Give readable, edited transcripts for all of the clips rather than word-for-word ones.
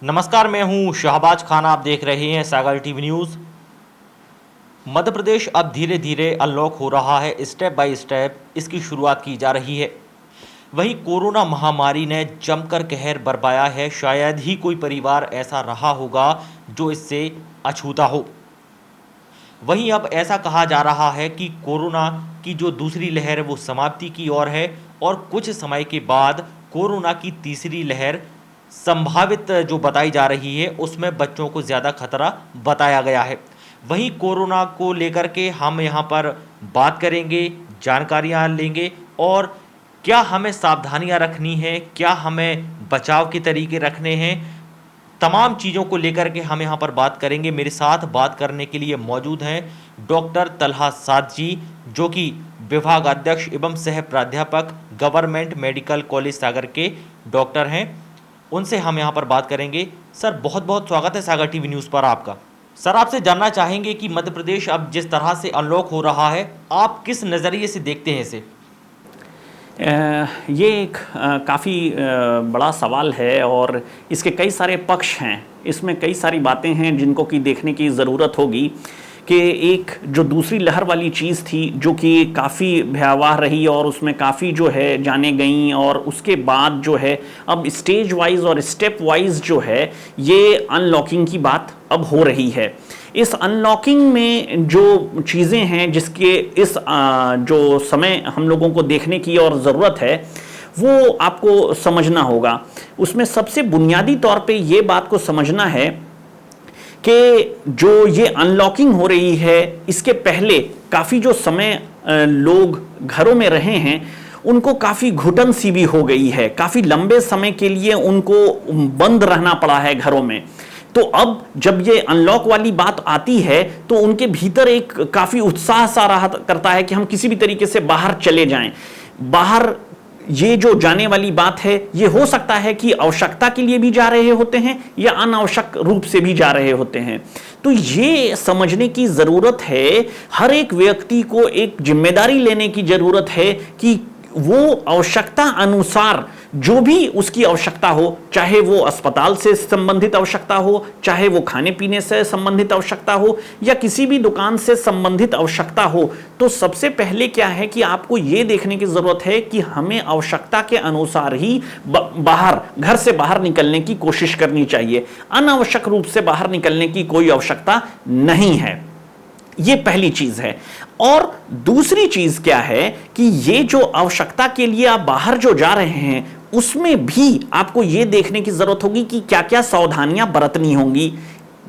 नमस्कार, मैं हूं शहबाज खान। आप देख रहे हैं सागर टीवी न्यूज़। मध्य प्रदेश अब धीरे धीरे अनलॉक हो रहा है। स्टेप बाय स्टेप इसकी शुरुआत की जा रही है। वहीं कोरोना महामारी ने जमकर कहर बरपाया है। शायद ही कोई परिवार ऐसा रहा होगा जो इससे अछूता हो। वहीं अब ऐसा कहा जा रहा है कि कोरोना की जो दूसरी लहर है वो समाप्ति की ओर है और कुछ समय के बाद कोरोना की तीसरी लहर संभावित जो बताई जा रही है उसमें बच्चों को ज़्यादा खतरा बताया गया है। वहीं कोरोना को लेकर के हम यहाँ पर बात करेंगे, जानकारियाँ लेंगे और क्या हमें सावधानियाँ रखनी है, क्या हमें बचाव के तरीके रखने हैं, तमाम चीज़ों को लेकर के हम यहाँ पर बात करेंगे। मेरे साथ बात करने के लिए मौजूद हैं डॉक्टर तलहा साद जी, जो कि विभाग अध्यक्ष एवं सह प्राध्यापक गवर्नमेंट मेडिकल कॉलेज सागर के डॉक्टर हैं। उनसे हम यहाँ पर बात करेंगे। सर, बहुत बहुत स्वागत है सागर टीवी न्यूज़ पर आपका। सर, आपसे जानना चाहेंगे कि मध्य प्रदेश अब जिस तरह से अनलॉक हो रहा है, आप किस नज़रिए से देखते हैं इसे? ये एक काफ़ी बड़ा सवाल है और इसके कई सारे पक्ष हैं। इसमें कई सारी बातें हैं जिनको कि देखने की ज़रूरत होगी कि एक जो दूसरी लहर वाली चीज़ थी जो कि काफ़ी भयावह रही और उसमें काफ़ी जो है जाने गई, और उसके बाद जो है अब स्टेज वाइज और स्टेप वाइज जो है ये अनलॉकिंग की बात अब हो रही है। इस अनलॉकिंग में जो चीज़ें हैं जिसके इस जो समय हम लोगों को देखने की और ज़रूरत है वो आपको समझना होगा। उसमें सबसे बुनियादी तौर पे ये बात को समझना है कि जो ये अनलॉकिंग हो रही है इसके पहले काफ़ी जो समय लोग घरों में रहे हैं उनको काफ़ी घुटन सी भी हो गई है। काफ़ी लंबे समय के लिए उनको बंद रहना पड़ा है घरों में। तो अब जब ये अनलॉक वाली बात आती है तो उनके भीतर एक काफ़ी उत्साह सा रहा करता है कि हम किसी भी तरीके से बाहर चले जाएं। बाहर ये जो जाने वाली बात है ये हो सकता है कि आवश्यकता के लिए भी जा रहे होते हैं या अनावश्यक रूप से भी जा रहे होते हैं। तो ये समझने की ज़रूरत है, हर एक व्यक्ति को एक जिम्मेदारी लेने की ज़रूरत है कि वो आवश्यकता अनुसार जो भी उसकी आवश्यकता हो, चाहे वो अस्पताल से संबंधित आवश्यकता हो, चाहे वो खाने पीने से संबंधित आवश्यकता हो या किसी भी दुकान से संबंधित आवश्यकता हो, तो सबसे पहले क्या है कि आपको ये देखने की ज़रूरत है कि हमें आवश्यकता के अनुसार ही बाहर, घर से बाहर निकलने की कोशिश करनी चाहिए। अनावश्यक रूप से बाहर निकलने की कोई आवश्यकता नहीं है। ये पहली चीज है। और दूसरी चीज क्या है कि ये जो आवश्यकता के लिए आप बाहर जो जा रहे हैं उसमें भी आपको ये देखने की जरूरत होगी कि क्या क्या सावधानियां बरतनी होंगी।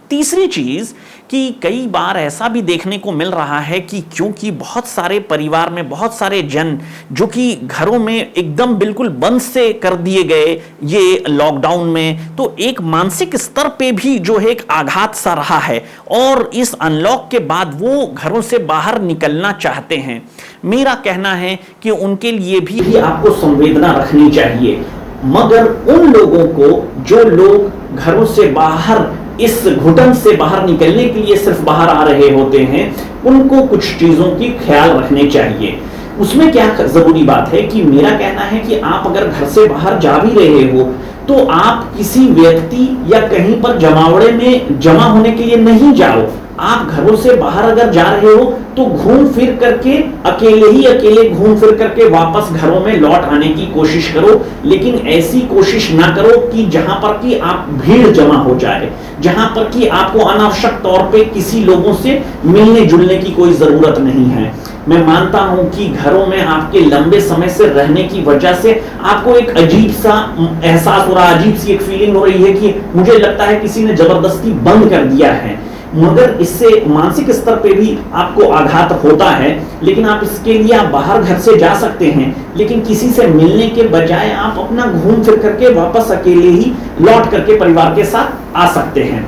तीसरी चीज कि कई बार ऐसा भी देखने को मिल रहा है कि क्योंकि बहुत सारे परिवार में बहुत सारे जन जो कि घरों में एकदम बिल्कुल बंद से कर दिए गए ये लॉकडाउन में, तो एक मानसिक स्तर पे भी जो है एक आघात सा रहा है और इस अनलॉक के बाद वो घरों से बाहर निकलना चाहते हैं। मेरा कहना है कि उनके लिए भी आपको संवेदना रखनी चाहिए, मगर उन लोगों को जो लोग घरों से बाहर इस घुटन से बाहर निकलने के लिए सिर्फ बाहर आ रहे होते हैं उनको कुछ चीजों की ख्याल रखने चाहिए। उसमें क्या जरूरी बात है कि मेरा कहना है कि आप अगर घर से बाहर जा भी रहे हो तो आप किसी व्यक्ति या कहीं पर जमावड़े में जमा होने के लिए नहीं जाओ। आप घरों से बाहर अगर जा रहे हो तो घूम फिर करके अकेले घूम फिर करके वापस घरों में लौट आने की कोशिश करो, लेकिन ऐसी कोशिश ना करो कि जहां पर कि आप भीड़ जमा हो जाए, जहां पर कि आपको अनावश्यक तौर पे किसी लोगों से मिलने जुलने की कोई जरूरत नहीं है। मैं मानता हूं कि घरों में आपके लंबे समय से रहने की वजह से आपको एक अजीब सा एहसास हो रहा है, अजीब सी एक फीलिंग हो रही है कि मुझे लगता है किसी ने जबरदस्ती बंद कर दिया है, मगर इससे मानसिक स्तर पे भी आपको आघात होता है। लेकिन आप इसके लिए आप बाहर घर से जा सकते हैं, लेकिन किसी से मिलने के बजाय आप अपना घूम फिर करके वापस अकेले ही लौट करके परिवार के साथ आ सकते हैं।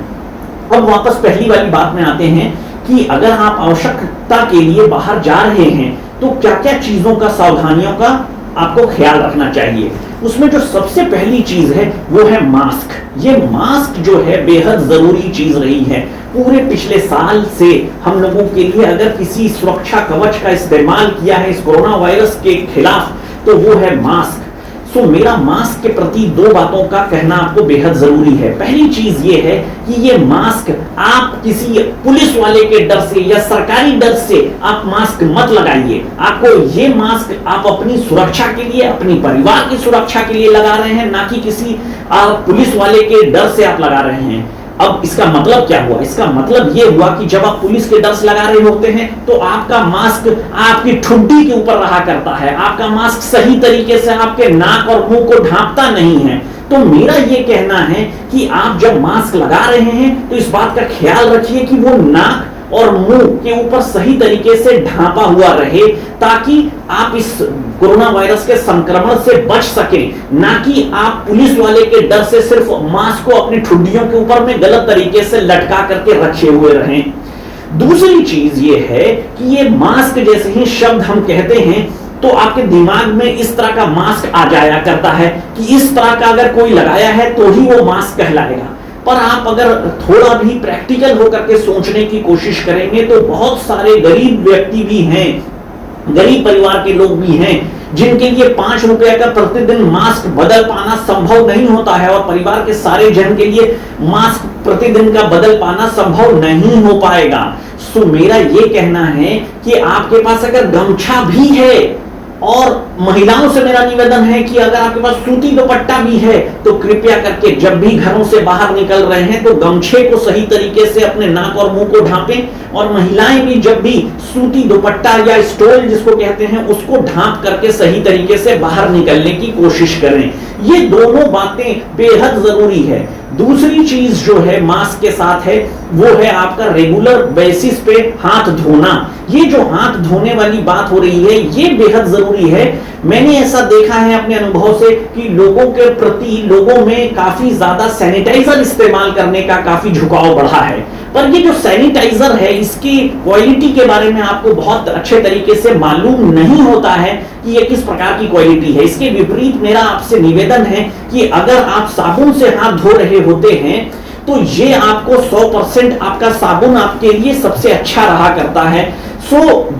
अब वापस पहली वाली बात में आते हैं कि अगर आप आवश्यकता के लिए बाहर जा रहे हैं तो क्या क्या चीजों का, सावधानियों का आपको ख्याल रखना चाहिए। उसमें जो सबसे पहली चीज है वो है मास्क। ये मास्क जो है बेहद जरूरी चीज रही है। पूरे पिछले साल से हम लोगों के लिए अगर किसी सुरक्षा कवच का इस्तेमाल किया है इस कोरोना वायरस के खिलाफ तो वो है मास्क। सो मेरा मास्क के प्रति दो बातों का कहना आपको बेहद जरूरी है। पहली चीज ये है कि ये मास्क आप किसी पुलिस वाले के डर से या सरकारी डर से आप मास्क मत लगाइए। आपको ये मास्क आप अपनी सुरक्षा के लिए, अपनी परिवार की सुरक्षा के लिए लगा रहे हैं, ना कि किसी पुलिस वाले के डर से आप लगा रहे हैं। अब इसका मतलब क्या हुआ? इसका मतलब यह हुआ कि जब आप पुलिस के डर से लगा रहे होते हैं तो आपका मास्क आपकी ठुड्डी के ऊपर रहा करता है, आपका मास्क सही तरीके से आपके नाक और मुंह को ढांपता नहीं है। तो मेरा यह कहना है कि आप जब मास्क लगा रहे हैं तो इस बात का ख्याल रखिए कि वो नाक और मुंह के ऊपर सही तरीके से ढांपा हुआ रहे, ताकि आप इस कोरोना वायरस के संक्रमण से बच सकें, ना कि आप पुलिस वाले के डर से सिर्फ मास्क को अपनी ठुड्डियों के ऊपर में गलत तरीके से लटका करके रखे हुए रहें। दूसरी चीज ये है कि ये मास्क जैसे ही शब्द हम कहते हैं तो आपके दिमाग में इस तरह का मास्क आ जाया करता है कि इस तरह का अगर कोई लगाया है तो ही वो मास्क कहलाएगा। पर आप अगर थोड़ा भी प्रैक्टिकल होकर के सोचने की कोशिश करेंगे तो बहुत सारे गरीब व्यक्ति भी हैं, गरीब परिवार के लोग भी हैं, जिनके लिए 5 रुपए का प्रतिदिन मास्क बदल पाना संभव नहीं होता है, और परिवार के सारे जन के लिए मास्क प्रतिदिन का बदल पाना संभव नहीं हो पाएगा। सो मेरा यह कहना है कि आपके पास अगर गमछा भी है, और महिलाओं से मेरा निवेदन है कि अगर आपके पास सूती दुपट्टा भी है तो कृपया करके जब भी घरों से बाहर निकल रहे हैं तो गमछे को सही तरीके से अपने नाक और मुंह को ढांपें, और महिलाएं भी जब भी सूती दुपट्टा या स्टोल जिसको कहते हैं उसको ढांप करके सही तरीके से बाहर निकलने की कोशिश करें। ये दोनों बातें बेहद जरूरी है। दूसरी चीज जो है मास्क के साथ है वो है आपका रेगुलर बेसिस पे हाथ धोना। ये जो हाथ धोने वाली बात हो रही है ये बेहद जरूरी है। मैंने ऐसा देखा है अपने अनुभव से कि लोगों के प्रति लोगों में काफी ज्यादा सैनिटाइजर इस्तेमाल करने का काफी झुकाव बढ़ा है, पर ये जो सैनिटाइजर है इसकी क्वालिटी के बारे में आपको बहुत अच्छे तरीके से मालूम नहीं होता है कि ये किस प्रकार की क्वालिटी है। इसके विपरीत मेरा आपसे निवेदन है कि अगर आप साबुन से हाथ धो रहे होते हैं तो ये आपको 100% आपका साबुन आपके लिए सबसे अच्छा रहा करता है। सो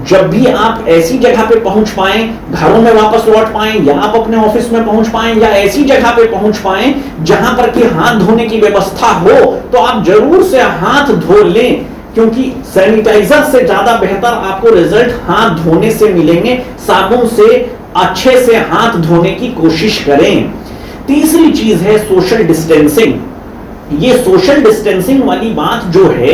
जब भी आप ऐसी जगह पे पहुंच पाएं, घरों में वापस लौट पाएं, या आप अपने ऑफिस में पहुंच पाएं, या ऐसी जगह पे पहुंच पाएं जहां पर कि हाथ धोने की व्यवस्था हो, तो आप जरूर से हाथ धो लें, क्योंकि सैनिटाइजर से ज्यादा बेहतर आपको रिजल्ट हाथ धोने से मिलेंगे। साबुन से अच्छे से हाथ धोने की कोशिश करें। तीसरी चीज है सोशल डिस्टेंसिंग। ये सोशल डिस्टेंसिंग वाली बात जो है,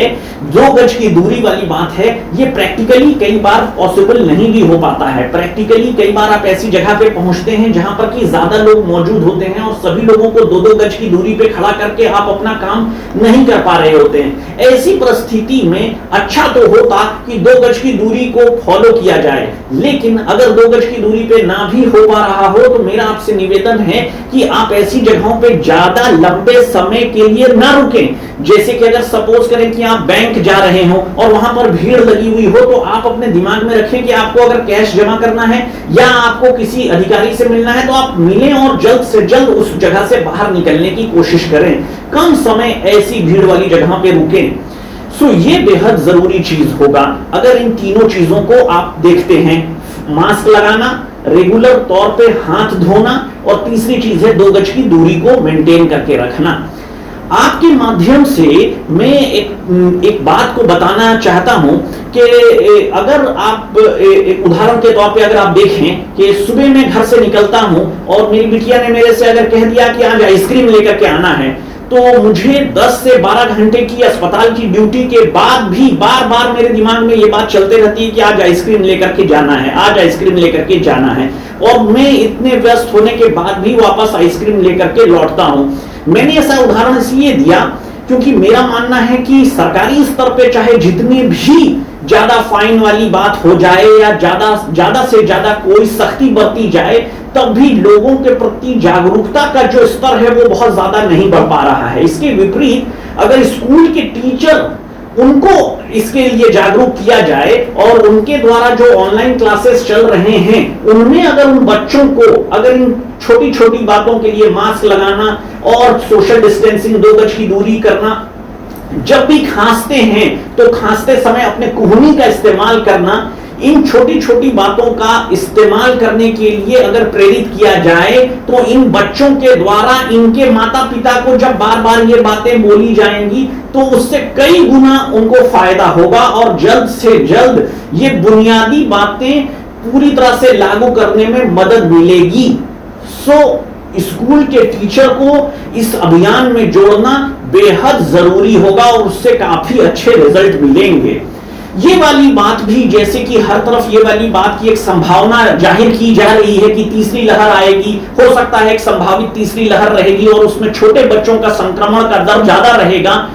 2 गज की दूरी वाली बात है, ये प्रैक्टिकली कई बार पॉसिबल नहीं भी हो पाता है। प्रैक्टिकली कई बार आप ऐसी जगह पे पहुंचते हैं जहां पर कि ज्यादा लोग मौजूद होते हैं और सभी लोगों को 2-2 गज की दूरी पे खड़ा करके आप अपना काम नहीं कर पा रहे होते हैं। ऐसी परिस्थिति में अच्छा तो होता कि 2 गज की दूरी को फॉलो किया जाए, लेकिन अगर 2 गज की दूरी पे ना भी हो पा रहा हो तो मेरा आपसे निवेदन है कि आप ऐसी जगहों पे ज्यादा लंबे समय के लिए ना रुकें। जैसे कि अगर सपोज करें कि आप बैंक जा रहे हो और वहां पर भीड़ लगी हुई हो, तो आप अपने दिमाग में रखें कि आपको अगर कैश जमा करना है या आपको किसी अधिकारी से मिलना है तो आप मिलें और जल्द से जल्द उस जगह से बाहर निकलने की कोशिश करें। कम समय ऐसी भीड़ वाली जगह पे रुकें। सो ये बेहद जरूरी चीज होगा अगर इन तीनों चीजों को आप देखते हैं, मास्क लगाना, रेगुलर तौर पे हाथ धोना, और तीसरी चीज है 2 गज की दूरी को मेंटेन करके रखना। आपके माध्यम से मैं एक बात को बताना चाहता हूं कि अगर आप एक उदाहरण के तौर पे अगर आप देखें कि सुबह मैं घर से निकलता हूं और मेरी बिटिया ने मेरे से अगर कह दिया कि आज आइसक्रीम लेकर के आना है, तो मुझे 10 से 12 घंटे की अस्पताल की ड्यूटी के बाद भी बार बार मेरे दिमाग में ये बात चलते रहती है कि आज आइसक्रीम लेकर के जाना है, आज आइसक्रीम लेकर के जाना है, और मैं इतने व्यस्त होने के बाद भी वापस आइसक्रीम लेकर के लौटता हूं। मैंने ऐसा उदाहरण इसलिए दिया क्योंकि मेरा मानना है कि सरकारी स्तर पे चाहे जितनी भी ज्यादा फाइन वाली बात हो जाए या ज्यादा से ज्यादा कोई सख्ती बरती जाए, तब भी लोगों के प्रति जागरूकता का जो स्तर है वो बहुत ज्यादा नहीं बढ़ पा रहा है। इसके विपरीत अगर स्कूल के टीचर उनको इसके लिए जागरूक किया जाए और उनके द्वारा जो ऑनलाइन क्लासेस चल रहे हैं उनमें अगर उन बच्चों को अगर इन छोटी छोटी बातों के लिए मास्क लगाना और सोशल डिस्टेंसिंग 2 गज की दूरी करना, जब भी खांसते हैं तो खांसते समय अपने कुहनी का इस्तेमाल करना, इन छोटी छोटी बातों का इस्तेमाल करने के लिए अगर प्रेरित किया जाए तो इन बच्चों के द्वारा इनके माता पिता को जब बार बार ये बातें बोली जाएंगी तो उससे कई गुना उनको फायदा होगा और जल्द से जल्द ये बुनियादी बातें पूरी तरह से लागू करने में मदद मिलेगी। स्कूल के टीचर को इस अभियान में जोड़ना बेहद जरूरी होगा और उससे काफी अच्छे रिजल्ट मिलेंगे। ये वाली बात भी, जैसे कि हर तरफ ये वाली बात की एक संभावना जाहिर की जा रही है कि तीसरी लहर आएगी, हो सकता है एक संभावित तीसरी लहर रहेगी और उसमें छोटे बच्चों का संक्रमण का दर ज्यादा रहेगा।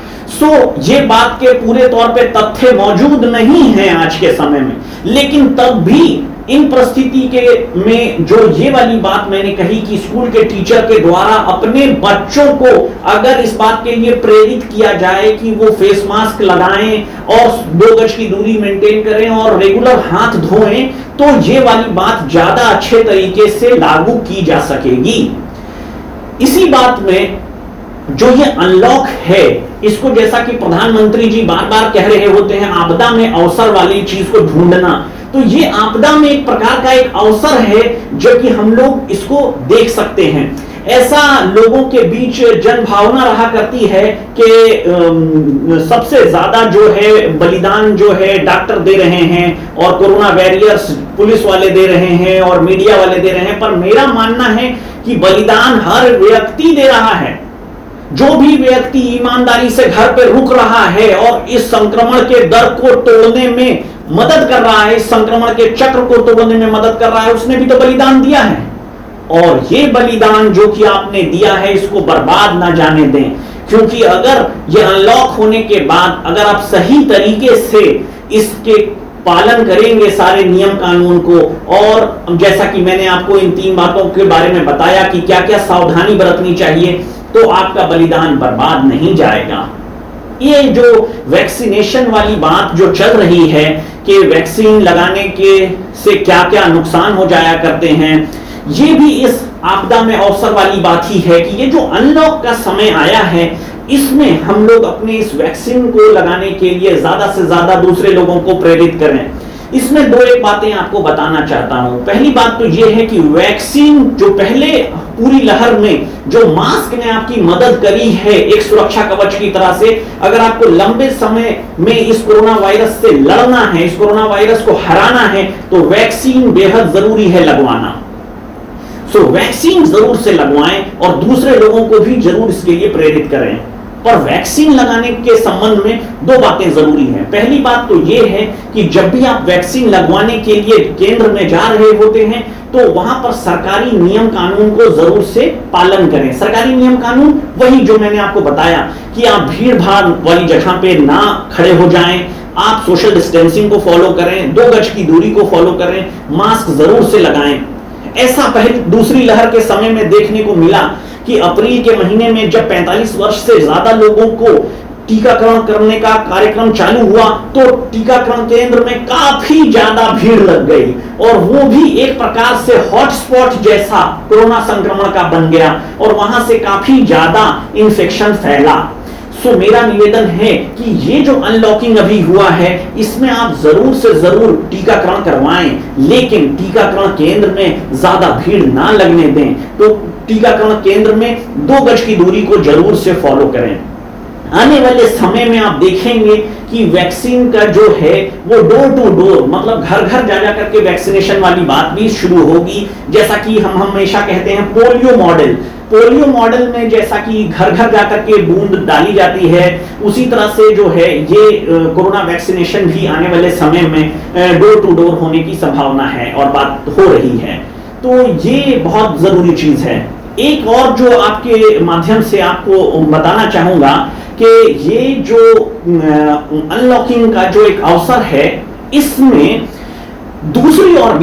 ये बात के पूरे तौर पे तथ्य मौजूद नहीं है आज के समय में, लेकिन तब भी इन परिस्थिति के में जो ये वाली बात मैंने कही कि स्कूल के टीचर के द्वारा अपने बच्चों को अगर इस बात के लिए प्रेरित किया जाए कि वो फेस मास्क लगाएं और 2 गज की दूरी मेंटेन करें और रेगुलर हाथ धोएं, तो ये वाली बात ज्यादा अच्छे तरीके से लागू की जा सकेगी। इसी बात में जो ये अनलॉक है, इसको जैसा कि प्रधानमंत्री जी बार बार कह रहे होते हैं, आपदा में अवसर वाली चीज को ढूंढना, तो ये आपदा में एक प्रकार का एक अवसर है जो कि हम लोग इसको देख सकते हैं। ऐसा लोगों के बीच जन भावना रहा करती है कि सबसे ज्यादा जो है बलिदान जो है डॉक्टर दे रहे हैं और कोरोना वॉरियर्स पुलिस वाले दे रहे हैं और मीडिया वाले दे रहे हैं, पर मेरा मानना है कि बलिदान हर व्यक्ति दे रहा है। जो भी व्यक्ति ईमानदारी से घर पे रुक रहा है और इस संक्रमण के दर को तोड़ने में मदद कर रहा है, इस संक्रमण के चक्र को तोड़ने में मदद कर रहा है, उसने भी तो बलिदान दिया है। और ये बलिदान जो कि आपने दिया है इसको बर्बाद ना जाने दें, क्योंकि अगर ये अनलॉक होने के बाद अगर आप सही तरीके से इसके पालन करेंगे सारे नियम कानून को, और जैसा कि मैंने आपको इन 3 बातों के बारे में बताया कि क्या क्या सावधानी बरतनी चाहिए, तो आपका बलिदान बर्बाद नहीं जाएगा। ये जो वैक्सीनेशन वाली बात जो चल रही है कि वैक्सीन लगाने के से क्या क्या नुकसान हो जाया करते हैं, ये भी इस आपदा में अवसर वाली बात ही है कि ये जो अनलॉक का समय आया है इसमें हम लोग अपने इस वैक्सीन को लगाने के लिए ज्यादा से ज्यादा दूसरे लोगों को प्रेरित करें। इसमें 2-1 बातें आपको बताना चाहता हूं। पहली बात तो यह है कि वैक्सीन जो पहले पूरी लहर में जो मास्क ने आपकी मदद करी है एक सुरक्षा कवच की तरह से, अगर आपको लंबे समय में इस कोरोना वायरस से लड़ना है, इस कोरोना वायरस को हराना है, तो वैक्सीन बेहद जरूरी है लगवाना। वैक्सीन जरूर से लगवाएं और दूसरे लोगों को भी जरूर इसके लिए प्रेरित करें। पर वैक्सीन लगाने के संबंध में 2 बातें जरूरी हैं। पहली बात तो यह है कि जब भी आप वैक्सीन लगवाने के लिए केंद्र में जा रहे होते हैं तो वहां पर सरकारी नियम कानून को जरूर से पालन करें। सरकारी नियम कानून वही जो मैंने आपको बताया कि आप भीड़ भाड़ वाली जगह पे ना खड़े हो जाएं, आप सोशल डिस्टेंसिंग को फॉलो करें, 2 गज की दूरी को फॉलो करें, मास्क जरूर से लगाएं। ऐसा पहले दूसरी लहर के समय में देखने को मिला कि अप्रैल के महीने में जब 45 वर्ष से ज्यादा लोगों को टीकाकरण करने का कार्यक्रम चालू हुआ तो टीकाकरण केंद्र में काफी ज्यादा भीड़ लग गई और वो भी एक प्रकार से हॉटस्पॉट जैसा कोरोना संक्रमण का बन गया और वहां से काफी ज्यादा इन्फेक्शन फैला। मेरा निवेदन है कि ये जो अनलॉकिंग अभी हुआ है इसमें आप जरूर से जरूर टीकाकरण करवाएं, लेकिन टीकाकरण केंद्र में ज्यादा भीड़ ना लगने दें। तो टीकाकरण केंद्र में 2 गज की दूरी को जरूर से फॉलो करें। आने वाले समय में आप देखेंगे कि वैक्सीन का जो है वो डोर टू डोर, मतलब घर घर जा करके वैक्सीनेशन वाली बात भी शुरू होगी। जैसा कि हम हमेशा कहते हैं पोलियो मॉडल में जैसा कि घर घर जाकर के बूंद डाली जाती है, उसी तरह से जो है ये कोरोना वैक्सीनेशन भी आने वाले समय में डोर टू डोर होने की संभावना है और बात हो रही है। तो ये बहुत जरूरी चीज है। एक और जो आपके माध्यम से आपको बताना चाहूंगा कि ये जो अनलॉकिंग का जो एक अवसर है इसमें दूसरी और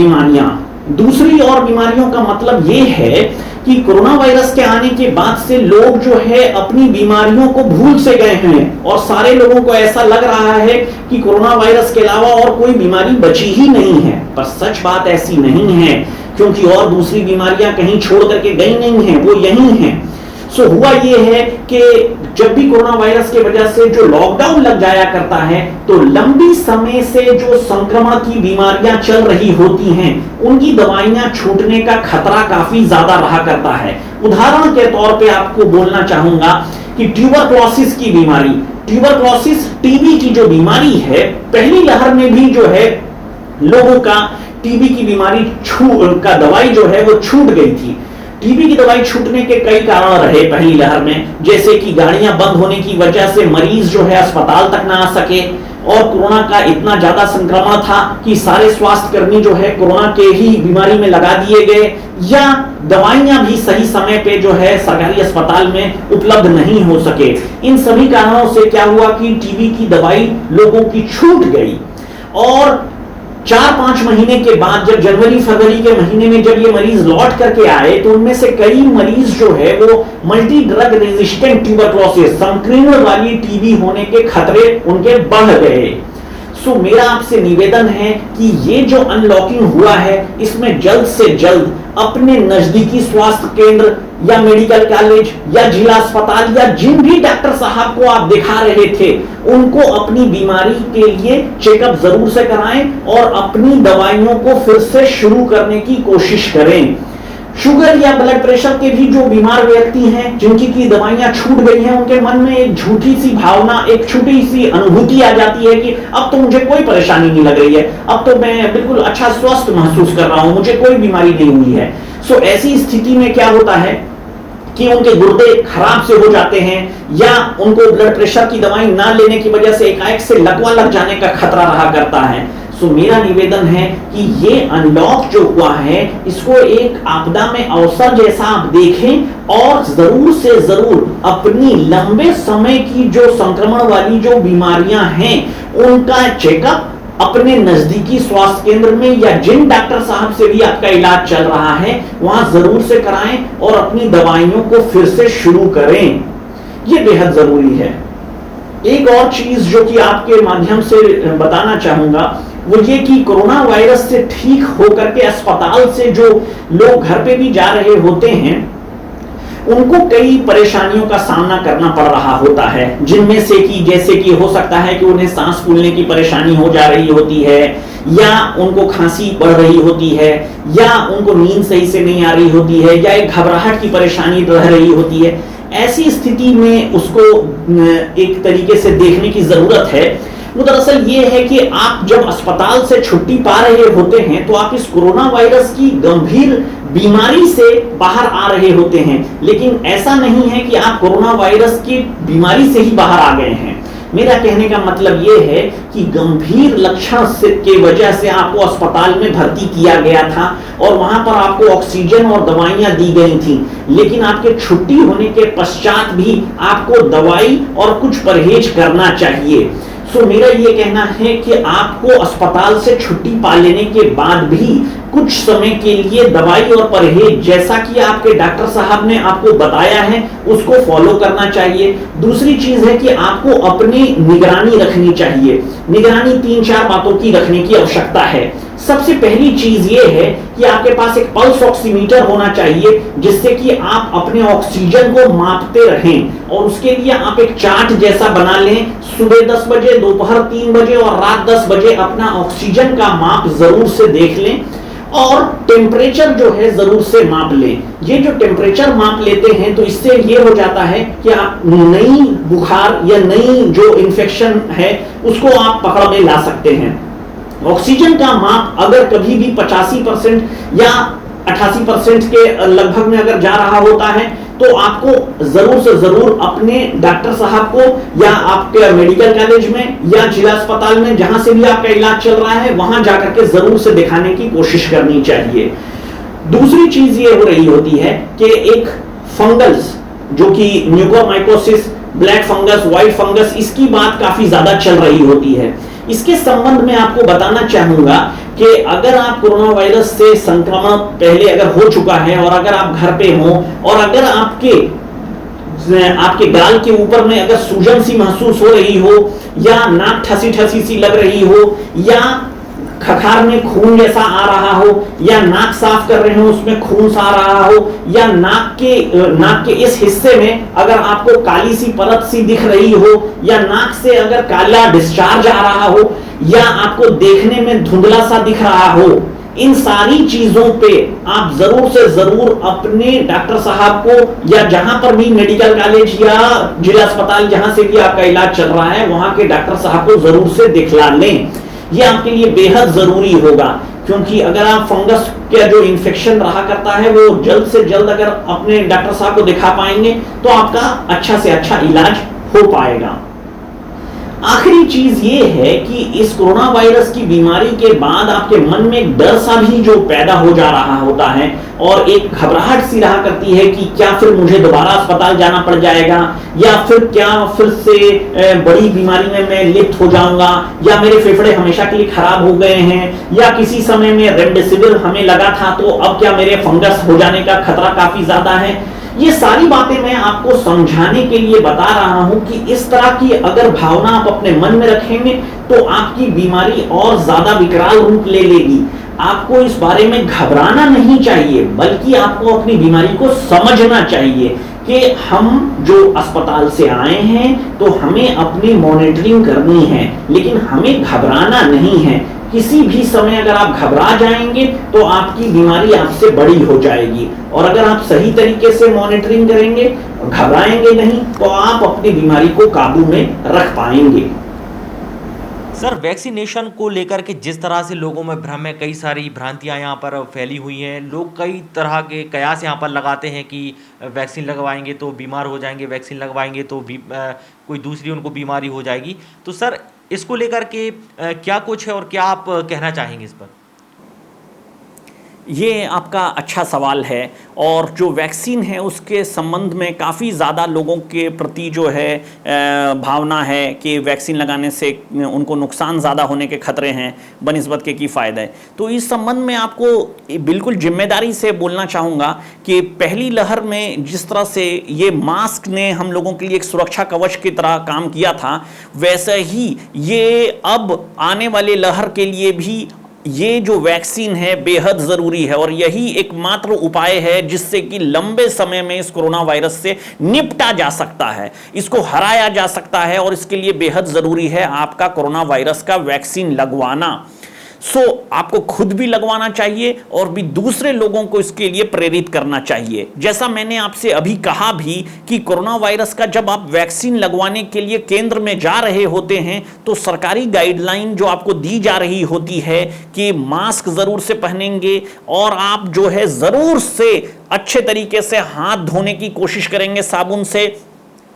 बीमारियों का मतलब ये है कि कोरोना वायरस के आने के बाद से लोग जो है अपनी बीमारियों को भूल से गए हैं और सारे लोगों को ऐसा लग रहा है कि कोरोना वायरस के अलावा और कोई बीमारी बची ही नहीं है। पर सच बात ऐसी नहीं है, क्योंकि और दूसरी बीमारियां कहीं छोड़ करके गई नहीं हैं, वो यही हैं। सो हुआ ये है कि जब भी कोरोना वायरस के वजह से जो लॉकडाउन लग जाया करता है तो लंबी समय से जो संक्रमण की बीमारियां चल रही होती हैं उनकी दवाइयां छूटने का खतरा काफी ज्यादा रहा करता है। उदाहरण के तौर पे आपको बोलना चाहूंगा कि ट्यूबरक्लोसिस की बीमारी, ट्यूबरक्लोसिस टीबी की जो बीमारी है, पहली लहर में भी जो है लोगों का टीबी की बीमारी का दवाई जो है वो छूट गई थी। टीबी की दवाई छूटने के कई कारण रहे पहली लहर में, जैसे कि गाड़ियां बंद होने की वजह से मरीज जो है अस्पताल तक ना आ सके, और कोरोना का इतना ज्यादा संक्रमण था कि सारे स्वास्थ्य कर्मी जो है कोरोना के ही बीमारी में लगा दिए गए, या दवाइयां भी सही समय पे जो है सरकारी अस्पताल में उपलब्ध नहीं हो सके। इन सभी कारणों से क्या हुआ कि टीबी की दवाई लोगों की छूट गई। और 4-5 महीने के बाद जब जनवरी फरवरी के महीने में जब ये मरीज लौट करके आए तो उनमें से कई मरीज जो है वो मल्टी ड्रग रेजिस्टेंट ट्यूबरक्लोसिस, संकीर्ण वाली टीबी होने के खतरे उनके बढ़ गए। सो मेरा आपसे निवेदन है कि ये जो अनलॉकिंग हुआ है इसमें जल्द से जल्द अपने नजदीकी स्वास्थ्य केंद्र या मेडिकल कॉलेज या जिला अस्पताल या जिन भी डॉक्टर साहब को आप दिखा रहे थे उनको अपनी बीमारी के लिए चेकअप जरूर से कराएं और अपनी दवाइयों को फिर से शुरू करने की कोशिश करें। शुगर या ब्लड प्रेशर के भी जो बीमार व्यक्ति हैं जिनकी की दवाइयां छूट गई हैं, उनके मन में एक झूठी सी भावना, एक छोटी सी अनुभूति आ जाती है कि अब तो मुझे कोई परेशानी नहीं लग रही है, अब तो मैं बिल्कुल अच्छा स्वस्थ महसूस कर रहा हूं, मुझे कोई बीमारी नहीं हुई है। सो ऐसी स्थिति में क्या होता है कि उनके गुर्दे खराब से हो जाते हैं या उनको ब्लड प्रेशर की दवाई ना लेने की वजह से एकाएक से लकवा लग जाने का खतरा रहा करता है। सो मेरा निवेदन है कि ये अनलॉक जो हुआ है इसको एक आपदा में अवसर जैसा आप देखें और जरूर से जरूर अपनी लंबे समय की जो संक्रमण वाली जो बीमारियां हैं उनका चेकअप अपने नजदीकी स्वास्थ्य केंद्र में या जिन डॉक्टर साहब से भी आपका इलाज चल रहा है वहां जरूर से कराएं और अपनी दवाइयों को फिर से शुरू करें। यह बेहद जरूरी है। एक और चीज जो कि आपके माध्यम से बताना चाहूंगा वो ये कि कोरोना वायरस से ठीक होकर के अस्पताल से जो लोग घर पे भी जा रहे होते हैं उनको कई परेशानियों का सामना करना पड़ रहा होता है, जिनमें से कि जैसे कि हो सकता है कि उन्हें सांस फूलने की परेशानी हो जा रही होती है, या उनको खांसी बढ़ रही होती है, या उनको नींद सही से नहीं आ रही होती है, या एक घबराहट की परेशानी रह रही होती है। ऐसी स्थिति में उसको एक तरीके से देखने की जरूरत है। वो दरअसल ये है कि आप जब अस्पताल से छुट्टी पा रहे होते हैं तो आप इस कोरोना वायरस की गंभीर बीमारी से बाहर आ रहे होते हैं, लेकिन ऐसा नहीं है कि आप कोरोना वायरस की बीमारी से ही बाहर आ गए हैं। मेरा कहने का मतलब ये है कि गंभीर लक्षण के वजह से आपको अस्पताल में भर्ती किया गया था और वहां पर आपको ऑक्सीजन और दवाइयां दी गई थी, लेकिन आपके छुट्टी होने के पश्चात भी आपको दवाई और कुछ परहेज करना चाहिए। सो मेरा ये कहना है कि आपको अस्पताल से छुट्टी पा लेने के बाद भी कुछ समय के लिए दवाई और परहेज जैसा कि आपके डॉक्टर साहब ने आपको बताया है उसको फॉलो करना चाहिए। दूसरी चीज है कि आपको अपनी निगरानी रखनी चाहिए। निगरानी 3-4 बातों की रखने की आवश्यकता है। सबसे पहली चीज ये है कि आपके पास एक पल्स ऑक्सीमीटर होना चाहिए जिससे कि आप अपने ऑक्सीजन को मापते रहें, और उसके लिए आप एक चार्ट जैसा बना लें। सुबह 10 बजे, दोपहर 3 बजे और रात 10 बजे अपना ऑक्सीजन का माप जरूर से देख लें और टेम्परेचर जो है जरूर से माप लें। ये जो टेम्परेचर माप लेते हैं तो इससे ये हो जाता है कि आप नई बुखार या नई जो इन्फेक्शन है उसको आप पकड़ में ला सकते हैं। ऑक्सीजन का माप अगर कभी भी 85% या 88% के लगभग में अगर जा रहा होता है तो आपको जरूर से जरूर अपने डॉक्टर साहब को या आपके मेडिकल कॉलेज में या जिला अस्पताल में जहां से भी आपका इलाज चल रहा है वहां जाकर के जरूर से दिखाने की कोशिश करनी चाहिए। दूसरी चीज ये हो रही होती है कि एक फंगस जो कि mucormycosis, black fungus, white fungus, इसकी बात काफी ज्यादा चल रही होती है। इसके संबंध में आपको बताना चाहूंगा कि अगर आप कोरोना वायरस से संक्रमण पहले अगर हो चुका है और अगर आप घर पे हो और अगर आपके गाल के ऊपर में अगर सूजन सी महसूस हो रही हो या नाक ठसी ठसी सी लग रही हो या खखार में खून जैसा आ रहा हो, या नाक साफ कर रहे हो उसमें खून सा आ रहा हो, या नाक के इस हिस्से में अगर आपको काली सी परत सी दिख रही हो, या नाक से अगर काला डिस्चार्ज आ रहा हो, या आपको देखने में धुंधला सा दिख रहा हो, इन सारी चीजों पे आप जरूर से जरूर अपने डॉक्टर साहब को, या जहां पर भी मेडिकल कॉलेज या जिला अस्पताल जहां से भी आपका इलाज चल रहा है वहां के डॉक्टर साहब को जरूर से दिखला लें। यह आपके लिए बेहद जरूरी होगा, क्योंकि अगर आप फंगस का जो इन्फेक्शन रहा करता है वो जल्द से जल्द अगर अपने डॉक्टर साहब को दिखा पाएंगे तो आपका अच्छा से अच्छा इलाज हो पाएगा। आखिरी चीज ये है कि इस कोरोना वायरस की बीमारी के बाद आपके मन में एक डर सा भी जो पैदा हो जा रहा होता है, और एक घबराहट सी रहा करती है कि क्या फिर मुझे दोबारा अस्पताल जाना पड़ जाएगा, या फिर क्या फिर से बड़ी बीमारी में मैं लिप्त हो जाऊंगा, या मेरे फेफड़े हमेशा के लिए खराब हो गए हैं, या किसी समय में रेमडेसिविर हमें लगा था तो अब क्या मेरे फंगस हो जाने का खतरा काफी ज्यादा है। ये सारी बातें मैं आपको समझाने के लिए बता रहा हूं कि इस तरह की अगर भावना आप अपने मन में रखेंगे तो आपकी बीमारी और ज्यादा विकराल रूप ले लेगी। आपको इस बारे में घबराना नहीं चाहिए, बल्कि आपको अपनी बीमारी को समझना चाहिए कि हम जो अस्पताल से आए हैं तो हमें अपनी मॉनिटरिंग करनी है, लेकिन हमें घबराना नहीं है। किसी भी समय अगर आप घबरा जाएंगे तो आपकी बीमारी आपसे बड़ी हो जाएगी, और अगर आप सही तरीके से मॉनिटरिंग करेंगे, घबराएंगे नहीं, तो आप अपनी बीमारी को काबू में रख पाएंगे। सर, वैक्सीनेशन को लेकर के जिस तरह से लोगों में भ्रम है, कई सारी भ्रांतियां यहाँ पर फैली हुई हैं। लोग कई तरह के कयास यहाँ पर लगाते हैं कि वैक्सीन लगवाएंगे तो बीमार हो जाएंगे, वैक्सीन लगवाएंगे तो कोई दूसरी उनको बीमारी हो जाएगी। तो सर, इसको लेकर के क्या कुछ है और क्या आप कहना चाहेंगे इस पर? ये आपका अच्छा सवाल है, और जो वैक्सीन है उसके संबंध में काफ़ी ज़्यादा लोगों के प्रति जो है भावना है कि वैक्सीन लगाने से उनको नुकसान ज़्यादा होने के खतरे हैं बनिस्बत के फ़ायदे हैं। तो इस संबंध में आपको बिल्कुल जिम्मेदारी से बोलना चाहूँगा कि पहली लहर में जिस तरह से ये मास्क ने हम लोगों के लिए एक सुरक्षा कवच की तरह काम किया था, वैसे ही ये अब आने वाले लहर के लिए भी ये जो वैक्सीन है बेहद जरूरी है, और यही एकमात्र उपाय है जिससे कि लंबे समय में इस कोरोना वायरस से निपटा जा सकता है, इसको हराया जा सकता है, और इसके लिए बेहद जरूरी है आपका कोरोना वायरस का वैक्सीन लगवाना। आपको खुद भी लगवाना चाहिए और भी दूसरे लोगों को इसके लिए प्रेरित करना चाहिए। जैसा मैंने आपसे अभी कहा भी कि कोरोना वायरस का जब आप वैक्सीन लगवाने के लिए केंद्र में जा रहे होते हैं तो सरकारी गाइडलाइन जो आपको दी जा रही होती है कि मास्क जरूर से पहनेंगे, और आप जो है जरूर से अच्छे तरीके से हाथ धोने की कोशिश करेंगे साबुन से,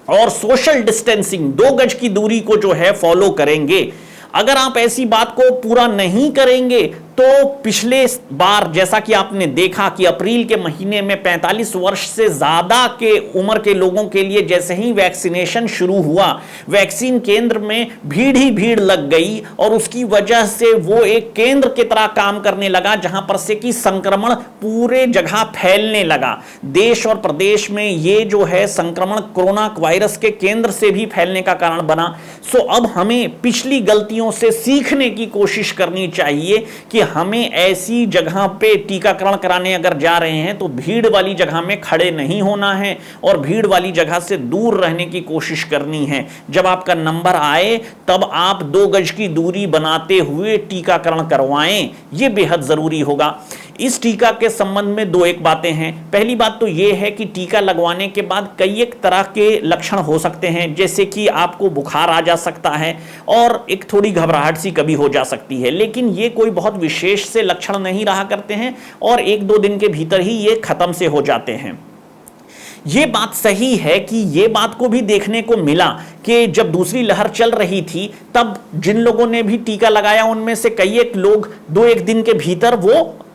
और सोशल डिस्टेंसिंग 2 गज की दूरी को जो है फॉलो करेंगे। अगर आप ऐसी बात को पूरा नहीं करेंगे तो पिछले बार जैसा कि आपने देखा कि अप्रैल के महीने में 45 वर्ष से ज्यादा के उम्र के लोगों के लिए जैसे ही वैक्सीनेशन शुरू हुआ, वैक्सीन केंद्र में भीड़ ही भीड़ लग गई, और उसकी वजह से वो एक केंद्र की तरह काम करने लगा जहां पर से कि संक्रमण पूरे जगह फैलने लगा। देश और प्रदेश में ये जो है संक्रमण कोरोना वायरस के केंद्र से भी फैलने का कारण बना। अब हमें पिछली गलतियों से सीखने की कोशिश करनी चाहिए कि हमें ऐसी जगह पे टीकाकरण कराने अगर जा रहे हैं तो भीड़ वाली जगह में खड़े नहीं होना है, और भीड़ वाली जगह से दूर रहने की कोशिश करनी है। जब आपका नंबर आए तब आप 2 गज की दूरी बनाते हुए टीकाकरण करवाएं, यह बेहद जरूरी होगा। इस टीका के संबंध में 2 एक बातें हैं। पहली बात तो यह है कि टीका लगवाने के बाद कई एक तरह के लक्षण हो सकते हैं, जैसे कि आपको बुखार आ जा सकता है और एक थोड़ी घबराहट सी कभी हो जा सकती है, लेकिन ये कोई बहुत विशेष से लक्षण नहीं रहा करते हैं और 1-2 दिन के भीतर ही ये खत्म से हो जाते हैं। ये बात सही है कि ये बात को भी देखने को मिला कि जब दूसरी लहर चल रही थी तब जिन लोगों ने भी टीका लगाया उनमें से कई एक लोग 2-1 दिन के भीतर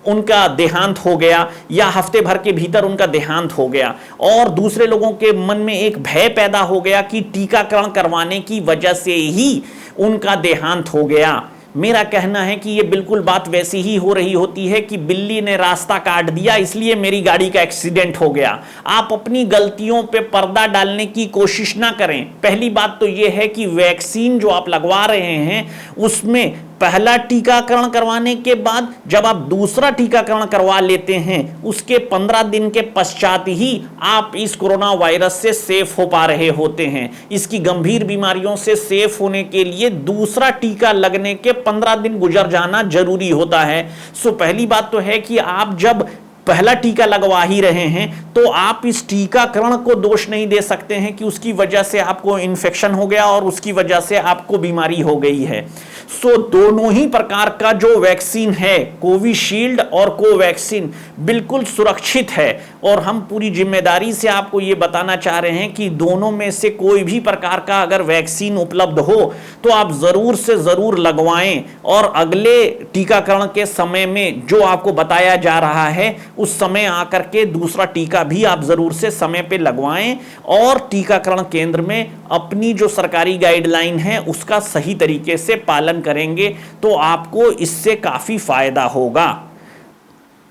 उनका देहांत हो गया, या हफ्ते भर के भीतर उनका देहांत हो गया, और दूसरे लोगों के मन में एक भय पैदा हो गया कि टीकाकरण करवाने की वजह से ही उनका देहांत हो गया। मेरा कहना है कि यह बिल्कुल बात वैसी ही हो रही होती है कि बिल्ली ने रास्ता काट दिया इसलिए मेरी गाड़ी का एक्सीडेंट हो गया। आप अपनी गलतियों पे पर्दा डालने की कोशिश ना करें। पहली बात तो यह है कि वैक्सीन जो आप लगवा रहे हैं उसमें पहला टीकाकरण करवाने के बाद जब आप दूसरा टीकाकरण करवा लेते हैं उसके 15 दिन के पश्चात ही आप इस कोरोना वायरस से सेफ हो पा रहे होते हैं। इसकी गंभीर बीमारियों से सेफ होने के लिए दूसरा टीका लगने के 15 दिन गुजर जाना जरूरी होता है। सो पहली बात तो है कि आप जब पहला टीका लगवा ही रहे हैं तो आप इस टीकाकरण को दोष नहीं दे सकते हैं कि उसकी वजह से आपको इन्फेक्शन हो गया और उसकी वजह से आपको बीमारी हो गई है। सो दोनों ही प्रकार का जो वैक्सीन है, कोविशील्ड और कोवैक्सीन, बिल्कुल सुरक्षित है और हम पूरी जिम्मेदारी से आपको ये बताना चाह रहे हैं कि दोनों में से कोई भी प्रकार का अगर वैक्सीन उपलब्ध हो तो आप जरूर से जरूर लगवाएं और अगले टीकाकरण के समय में जो आपको बताया जा रहा है उस समय आकर के दूसरा टीका भी आप जरूर से समय पे लगवाएं और टीकाकरण केंद्र में अपनी जो सरकारी गाइडलाइन है उसका सही तरीके से पालन करेंगे तो आपको इससे काफी फायदा होगा।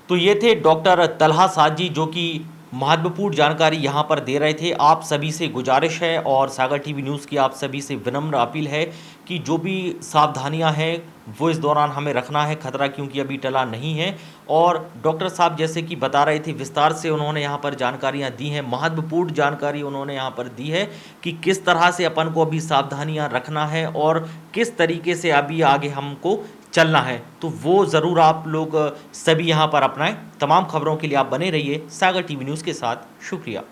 तो ये थे डॉक्टर तलहा साद जी जो कि महत्वपूर्ण जानकारी यहाँ पर दे रहे थे। आप सभी से गुजारिश है और सागर टीवी न्यूज़ की आप सभी से विनम्र अपील है कि जो भी सावधानियां हैं वो इस दौरान हमें रखना है, खतरा क्योंकि अभी टला नहीं है। और डॉक्टर साहब जैसे कि बता रहे थे, विस्तार से उन्होंने यहाँ पर जानकारियाँ दी हैं, महत्वपूर्ण जानकारी उन्होंने यहाँ पर दी है कि किस तरह से अपन को अभी सावधानियाँ रखना है और किस तरीके से अभी आगे हमको चलना है। तो वो ज़रूर आप लोग सभी यहाँ पर अपनाएं। तमाम खबरों के लिए आप बने रहिए सागर टीवी न्यूज़ के साथ। शुक्रिया।